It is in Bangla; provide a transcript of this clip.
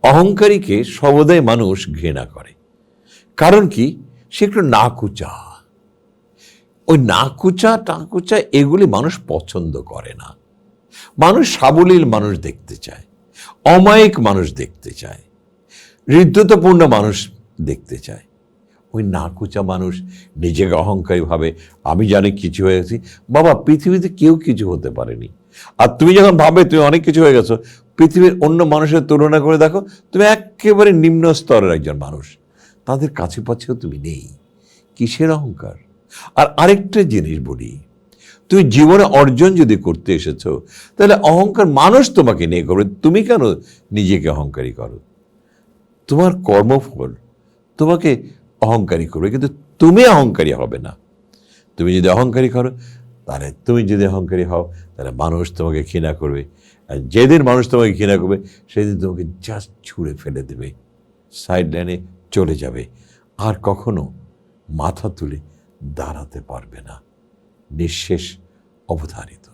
অহংকারীকে সর্বদাই মানুষ ঘৃণা করে। কারণ কি? সে একটু নাকুচা। ওই নাকুচা টাকুচা এগুলি মানুষ পছন্দ করে না। মানুষ সাবলীল মানুষ দেখতে চায়, অমায়িক মানুষ দেখতে চায়, হৃদ্যতাপূর্ণ মানুষ দেখতে চায়। ওই নাকুচা মানুষ নিজেকে অহংকারী ভাবে, আমি জানি কিছু হয়ে গেছি। বাবা, পৃথিবীতে কেউ কিছু হতে পারেনি। আর তুমি যখন ভাবে তুমি অনেক কিছু হয়ে গেছো, পৃথিবীর অন্য মানুষের তুলনা করে দেখো, তুমি একেবারে নিম্ন স্তরের একজন মানুষ। তাদের কাছে পাচ্ছেও তুমি নেই। কিসের অহংকার? আর আরেকটা জিনিস বলি, তুমি জীবনে অর্জন যদি করতে এসেছো, তাহলে অহংকার মানুষ তোমাকে নিয়ে করবে। তুমি কেন নিজেকে অহংকারী করো? তোমার কর্মফল তোমাকে অহংকারী করবে, কিন্তু তুমি অহংকারী হবে না। তুমি যদি অহংকারী করো, তাহলে তুমি যদি অহংকারী হও, তাহলে মানুষ তোমাকে ঘৃণা করবে। আর যেদিন মানুষ তোমাকে ঘৃণা করবে, সেদিন তোমাকে জাস্ট ছুঁড়ে ফেলে দেবে, সাইড লাইনে চলে যাবে, আর কখনো মাথা তুলে দাঁড়াতে পারবে না। নিঃশেষ অবধারিত।